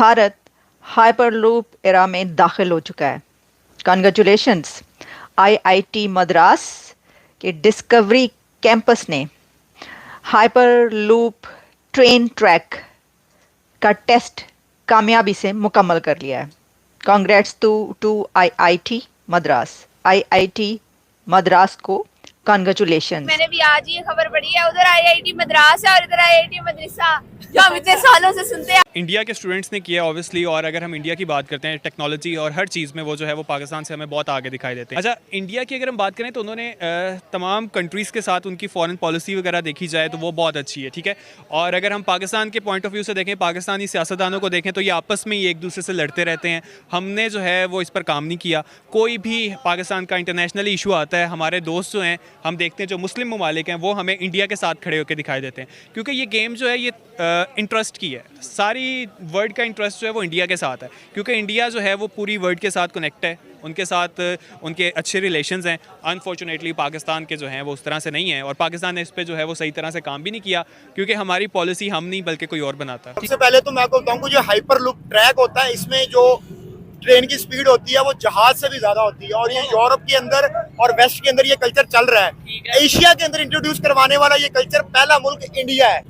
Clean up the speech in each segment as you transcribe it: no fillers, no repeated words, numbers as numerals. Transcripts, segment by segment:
Bharat hyperloop era में दाखिल हो चुका है। कॉन्ग्रेचुलेशंस। आईआईटी मद्रास के डिस्कवरी कैंपस ने हाइपरलूप ट्रेन ट्रैक का टेस्ट कामयाबी से मुकम्मल कर लिया है। Congrats to IIT Madras. IIT Madras को कॉन्ग्रेचुलेशंस। मैंने भी आज ये खबर पढ़ी है, उधर आईआईटी मद्रास है और इधर आईआईटी मदरसा, जो हम इतने सालों से सुनते हैं। इंडिया के स्टूडेंट्स ने किया ऑब्वियसली, और अगर हम इंडिया की बात करते हैं टेक्नोलॉजी और हर चीज़ में वो जो है वो पाकिस्तान से हमें बहुत आगे दिखाई देते हैं। अच्छा, इंडिया की अगर हम बात करें तो उन्होंने तमाम कंट्रीज़ के साथ उनकी फॉरेन पॉलिसी वगैरह देखी जाए तो वो बहुत अच्छी है, ठीक है। और अगर हम पाकिस्तान के पॉइंट ऑफ व्यू से देखें, पाकिस्तानी सियासतदानों को देखें तो ये आपस में ही एक दूसरे से लड़ते रहते हैं। हमने जो है वो इस पर काम नहीं किया। कोई भी पाकिस्तान का इंटरनेशनल इशू आता है, हमारे दोस्त जो हैं, हम देखते हैं जो मुस्लिम ममालिक हैं वो हमें इंडिया के साथ खड़े होकर दिखाई देते हैं, क्योंकि ये गेम जो है ये इंटरेस्ट की है। सारी वर्ल्ड का इंटरेस्ट जो है वो इंडिया के साथ है, क्योंकि इंडिया जो है वो पूरी वर्ल्ड के साथ कनेक्ट है, उनके साथ उनके अच्छे रिलेशंस हैं। अनफॉर्चुनेटली पाकिस्तान के जो हैं वो उस तरह से नहीं है, और पाकिस्तान ने इस पर जो है वो सही तरह से काम भी नहीं किया, क्योंकि हमारी पॉलिसी हम नहीं बल्कि कोई और बनाता है। सबसे पहले तो मैं आपको बताऊं, जो हाइपरलूप ट्रैक होता है इसमें जो ट्रेन की स्पीड होती है वो जहाज से भी ज्यादा होती है, और ये यूरोप के अंदर और वेस्ट के अंदर ये कल्चर चल रहा है। एशिया के अंदर इंट्रोड्यूस करवाने वाला ये कल्चर पहला मुल्क इंडिया है,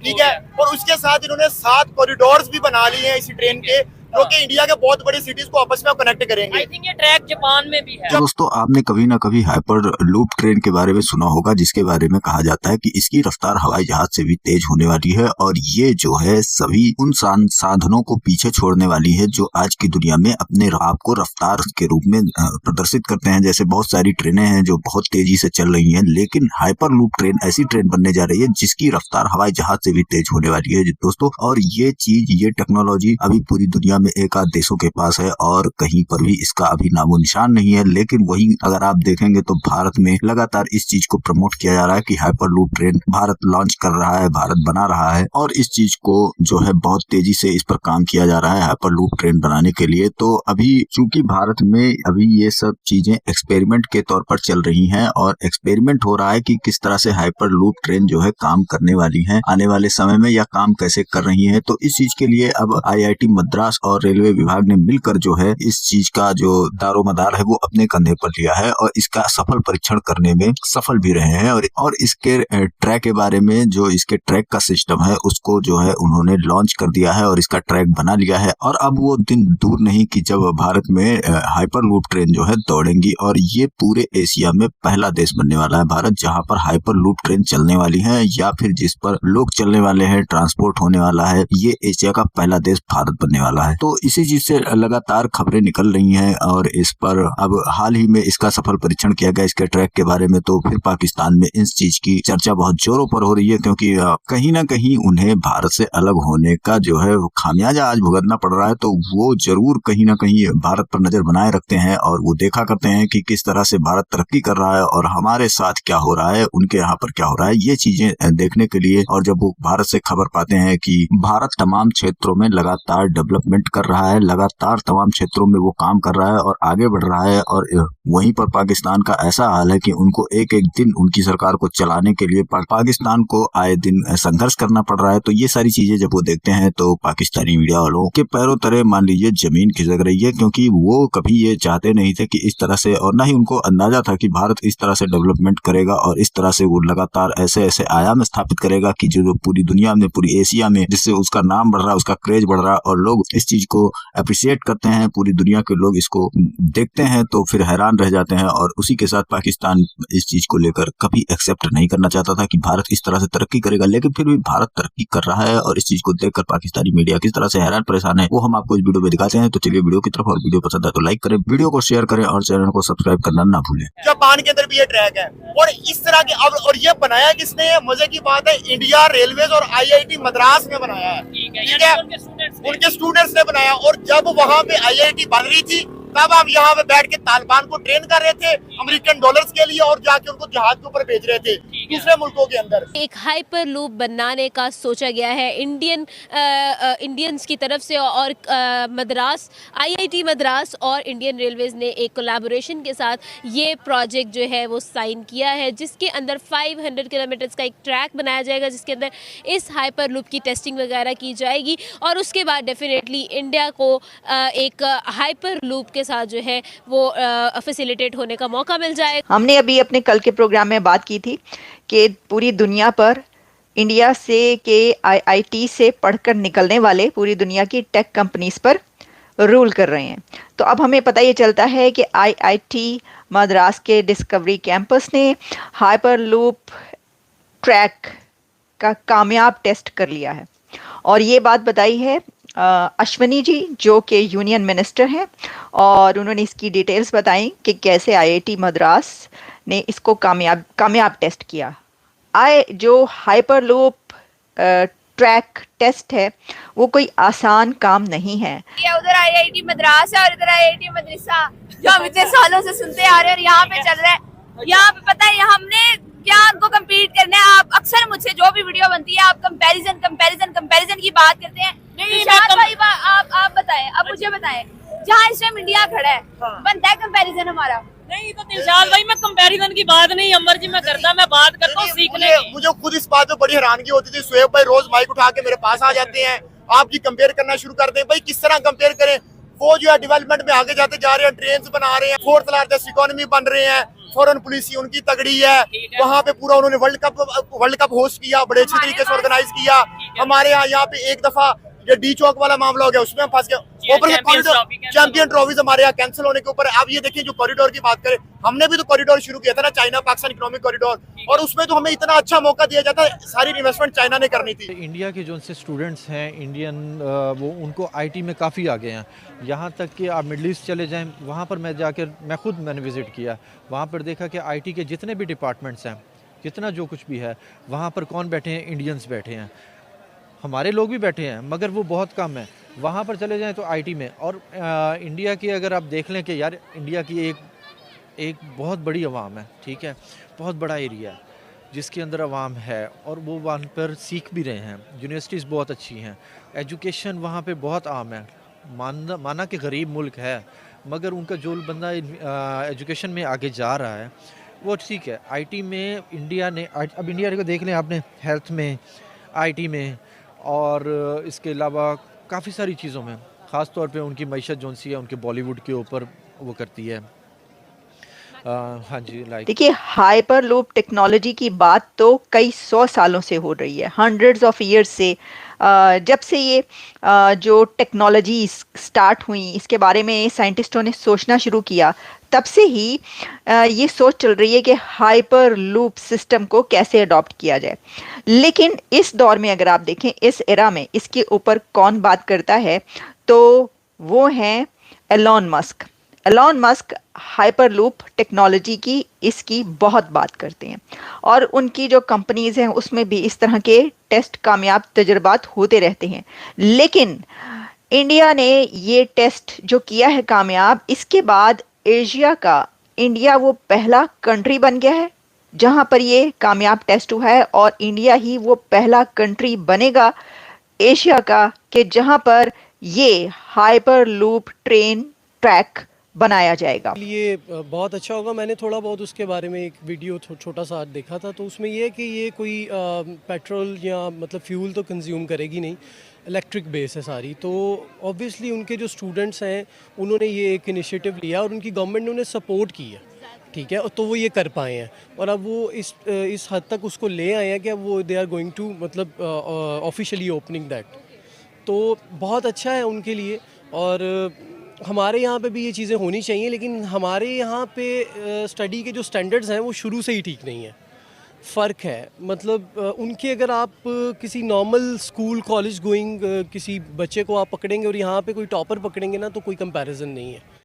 ठीक है। और उसके साथ इन्होंने 7 कॉरिडोर्स भी बना लिए हैं इसी ट्रेन के, जो कि इंडिया के बहुत बड़ी सिटीज को आपस में कनेक्ट करेंगे। आई थिंक ये ट्रैक जापान में भी है। दोस्तों, आपने कभी ना कभी हाइपर लूप ट्रेन के बारे में सुना होगा, जिसके बारे में कहा जाता है कि इसकी रफ्तार हवाई जहाज से भी तेज होने वाली है, और ये जो है सभी उन साधनों को पीछे छोड़ने वाली है जो आज की दुनिया में अपने आप को रफ्तार के रूप में प्रदर्शित करते हैं। जैसे बहुत सारी ट्रेनें हैं जो बहुत तेजी से चल रही हैं, लेकिन हाइपर लूप ट्रेन ऐसी ट्रेन बनने जा रही है जिसकी रफ्तार हवाई जहाज से भी तेज होने वाली है दोस्तों। और ये चीज, ये टेक्नोलॉजी अभी पूरी दुनिया में एक आध देशों के पास है, और कहीं पर भी इसका अभी नामो निशान नहीं है। लेकिन वही अगर आप देखेंगे तो भारत में लगातार इस चीज को प्रमोट किया जा रहा है कि hyper loop train Bharat launch कर रहा है, भारत बना रहा है, और इस चीज को जो है बहुत तेजी से इस पर काम किया जा रहा है हाइपर लूप ट्रेन बनाने के लिए। तो अभी चूंकि भारत में अभी ये सब चीजें एक्सपेरिमेंट के तौर पर चल रही हैं, और एक्सपेरिमेंट हो रहा है कि किस तरह से हाइपर लूप ट्रेन जो है काम करने वाली है आने वाले समय में, या काम कैसे कर रही है। तो इस चीज के लिए अब आईआईटी मद्रास और रेलवे विभाग ने मिलकर जो है इस चीज का जो दारोमदार है वो अपने कंधे पर लिया है, और इसका सफल परीक्षण करने में सफल भी रहे हैं। और इसके ट्रैक के बारे में, जो इसके ट्रैक का सिस्टम है उसको जो है उन्होंने लॉन्च कर दिया है और इसका ट्रैक बना लिया है। और अब वो दिन दूर नहीं कि जब भारत में हाइपर लूप ट्रेन जो है दौड़ेंगी, और ये पूरे एशिया में पहला देश बनने वाला है भारत, जहाँ पर हाइपर लूप ट्रेन चलने वाली है, या फिर जिस पर लोग चलने वाले हैं, ट्रांसपोर्ट होने वाला है। ये एशिया का पहला देश भारत बनने वाला है। तो इसी चीज से लगातार खबरें निकल रही हैं, और इस पर अब हाल ही में इसका सफल परीक्षण किया गया इसके ट्रैक के बारे में। तो फिर पाकिस्तान में इस चीज की चर्चा बहुत जोरों पर हो रही है, क्योंकि कहीं ना कहीं उन्हें भारत से अलग होने का जो है खामियाजा आज भुगतना पड़ रहा है। तो वो जरूर कहीं ना कहीं भारत पर नजर बनाए रखते हैं, और वो देखा करते हैं कि किस तरह से भारत तरक्की कर रहा है और हमारे साथ क्या हो रहा है, उनके यहाँ पर क्या हो रहा है, ये चीजें देखने के लिए। और जब वो भारत से खबर पाते हैं कि भारत तमाम क्षेत्रों में लगातार डेवलपमेंट कर रहा है, लगातार तमाम क्षेत्रों में वो काम कर रहा है और आगे बढ़ रहा है, और वहीं पर पाकिस्तान का ऐसा हाल है कि उनको एक एक दिन उनकी सरकार को चलाने के लिए पाकिस्तान को आए दिन संघर्ष करना पड़ रहा है। तो ये सारी चीजें जब वो देखते हैं तो पाकिस्तानी मीडिया वालों के पैरों तले मान लीजिए जमीन खिसक रही है, क्योंकि वो कभी ये चाहते नहीं थे कि इस तरह से, और ना ही उनको अंदाजा था कि भारत इस तरह से डेवलपमेंट करेगा, और इस तरह से वो लगातार ऐसे ऐसे आयाम स्थापित करेगा कि जो पूरी दुनिया में, पूरी एशिया में, जिससे उसका नाम बढ़ रहा है, उसका क्रेज बढ़ रहा है, और लोग इस चीज को अप्रिशिएट करते हैं। पूरी दुनिया के लोग इसको देखते हैं तो फिर हैरान रह जाते हैं। और उसी के साथ पाकिस्तान इस चीज को लेकर कभी एक्सेप्ट नहीं करना चाहता था कि भारत इस तरह से तरक्की करेगा, लेकिन फिर भी भारत तरक्की कर रहा है, और इस चीज को देखकर पाकिस्तानी मीडिया किस तरह से हैरान परेशान है वो हम आपको इस वीडियो में दिखाते हैं। तो चलिए वीडियो की तरफ, और वीडियो पसंद है तो लाइक करें, वीडियो को शेयर करें, और चैनल को सब्सक्राइब करना ना भूलें। जापान के अंदर भी ये ट्रैक है, और इस तरह के अब, और ये बनाया किसने, मजे की बात है, इंडिया रेलवेज और आईआईटी मद्रास ने बनाया है, ठीक है, उनके स्टूडेंट्स ने बनाया। और जब वहाँ पे आईआईटी बन रही थी तब हम यहाँ पे बैठ के तालिबान को ट्रेन कर रहे थे अमेरिकन डॉलर्स के लिए, और जाके उनको जहाज के ऊपर भेज रहे थे। दूसरे मुल्कों के अंदर। एक हाइपर लूप बनाने का सोचा गया है इंडियंस की तरफ से, और मद्रास आईआईटी मद्रास और इंडियन रेलवेज ने एक कोलैबोरेशन के साथ ये प्रोजेक्ट जो है वो साइन किया है, जिसके अंदर 500 किलोमीटर्स का एक ट्रैक बनाया जाएगा, जिसके अंदर इस हाइपर लूप की टेस्टिंग वगैरह की जाएगी, और उसके बाद डेफिनेटली इंडिया को एक हाइपर लूप के साथ जो है वो फैसिलिटेट होने का मौका मिल जाएगा। हमने अभी अपने कल के प्रोग्राम में बात की थी कि पूरी दुनिया पर इंडिया से के आईआईटी से पढ़कर निकलने वाले पूरी दुनिया की टेक कंपनीज पर रूल कर रहे हैं। तो अब हमें पता ये चलता है कि आईआईटी मद्रास के डिस्कवरी कैंपस ने हाइपर लूप ट्रैक का कामयाब टेस्ट कर लिया है, और ये बात बताई है अश्वनी जी, जो कि यूनियन मिनिस्टर हैं, और उन्होंने इसकी डिटेल्स बताई कि कैसे आईआईटी मद्रास ने इसको कामयाब टेस्ट किया। जो हाइपर लूप ट्रैक टेस्ट है वो कोई आसान काम नहीं है। ये उधर आईआईटी मद्रास है और इधर आईआईटी मदरसा, जो हम इतने सालों से सुनते आ रहे हैं, और यहाँ पे चल रहा है। यहाँ पे पता है हमने क्या उनको कम्पीट करना है। आप अक्सर मुझसे जो भी वीडियो बनती है आप कंपैरिजन की बात करते हैं। आप बताएं, अब मुझे बताएं, जहाँ इस टाइम इंडिया खड़ा है बनता है कंपैरिजन हमारा? नहीं तो दिलशाद भाई, मैं कंपैरिजन की बात नहीं अमर जी मैं करता, मैं बात करता हूँ सीखने की। मुझे खुद इस बात में बड़ी हैरानगी होती थी। सुहेब भाई रोज माइक उठा के मेरे पास आ जाते हैं, आप जी कंपेयर करना शुरू कर दें। भाई किस तरह कंपेयर करें? वो जो है डेवलपमेंट में आगे जाते जा रहे हैं, ट्रेन बना रहे हैं, 4th लार्जेस्ट इकोनॉमी बन रहे हैं, फॉरेन पॉलिसी उनकी तगड़ी है। वहाँ पे पूरा उन्होंने वर्ल्ड कप होस्ट किया, बड़े अच्छे तरीके से ऑर्गेनाइज किया। हमारे यहाँ पे एक दफा ये डी चौक वाला मामला हो गया, उसमें हम फंस गए। ऊपर चैंपियन ट्रॉफीज हमारे यहाँ कैंसिल होने के ऊपर। आप ये देखिए, जो कॉरिडोर की बात करें, हमने भी तो कॉरिडोर शुरू किया था ना, चाइना पाकिस्तान इकोनॉमिक कॉरिडोर, और उसमें तो हमें इतना अच्छा मौका दिया जाता है। सारी इन्वेस्टमेंट चाइना ने करनी थी। इंडिया के जो उनसे स्टूडेंट्स हैं इंडियन, वो उनको आईटी में काफ़ी आगे हैं। यहाँ तक कि आप मिडल ईस्ट चले जाएं, वहाँ पर मैं खुद विज़िट किया, वहाँ पर देखा कि आईटी के जितने भी डिपार्टमेंट्स हैं, जितना जो कुछ भी है, वहाँ पर कौन बैठे हैं? इंडियंस बैठे हैं। हमारे लोग भी बैठे हैं, मगर वो बहुत कम है। वहाँ पर चले जाएं तो आईटी में। और इंडिया की अगर आप देख लें कि यार इंडिया की एक बहुत बड़ी आवाम है, ठीक है, बहुत बड़ा एरिया है जिसके अंदर आवाम है, और वो वहाँ पर सीख भी रहे हैं। यूनिवर्सिटीज़ बहुत अच्छी हैं, एजुकेशन वहाँ पे बहुत आम है। माना कि गरीब मुल्क है, मगर उनका जो बंदा एजुकेशन में आगे जा रहा है वो ठीक है। आईटी में इंडिया ने, अब इंडिया को देख लें आपने, हेल्थ में, आईटी में, और इसके अलावा काफ़ी सारी चीज़ों में, ख़ास तौर पे उनकी मईशत जो सी है उनके बॉलीवुड के ऊपर वो करती है। हाँ जी, लाइक देखिए, हाइपर लूप टेक्नोलॉजी की बात तो कई 100 सालों से हो रही है, हंड्रेड्स ऑफ ईयर्स से। जब से ये जो टेक्नोलॉजी स्टार्ट हुई, इसके बारे में साइंटिस्टों ने सोचना शुरू किया, तब से ही ये सोच चल रही है कि हाइपर लूप सिस्टम को कैसे अडॉप्ट किया जाए। लेकिन इस दौर में अगर आप देखें, इस एरा में इसके ऊपर कौन बात करता है, तो वो हैं Elon Musk. Elon Musk hyper loop technology की, इसकी बहुत बात करते हैं, और उनकी जो कंपनीज हैं उसमें भी इस तरह के टेस्ट, कामयाब तजुर्बात होते रहते हैं। लेकिन इंडिया ने ये टेस्ट जो किया है कामयाब, इसके बाद एशिया का इंडिया वो पहला कंट्री बन गया है जहां पर ये कामयाब टेस्ट हुआ है, और इंडिया ही वो पहला कंट्री बनेगा एशिया का कि जहां पर ये हाइपर लूप ट्रैक बनाया जाएगा। ये बहुत अच्छा होगा। मैंने थोड़ा बहुत उसके बारे में एक वीडियो छोटा सा देखा था, तो उसमें ये है कि ये कोई पेट्रोल या मतलब फ्यूल तो कंज्यूम करेगी नहीं, इलेक्ट्रिक बेस है सारी। तो ऑब्वियसली उनके जो स्टूडेंट्स हैं उन्होंने ये एक इनिशिएटिव लिया, और उनकी गवर्नमेंट ने उन्हें सपोर्ट की है, ठीक है, तो वो ये कर पाए हैं। और अब वो इस हद तक उसको ले आए हैं कि अब वो दे आर गोइंग टू मतलब ऑफिशियली ओपनिंग दैट, तो बहुत अच्छा है उनके लिए। और हमारे यहाँ पे भी ये चीज़ें होनी चाहिए, लेकिन हमारे यहाँ पे स्टडी के जो स्टैंडर्ड्स हैं वो शुरू से ही ठीक नहीं है। फ़र्क है, मतलब उनके अगर आप किसी नॉर्मल स्कूल कॉलेज गोइंग किसी बच्चे को आप पकड़ेंगे और यहाँ पे कोई टॉपर पकड़ेंगे ना, तो कोई कंपैरिजन नहीं है।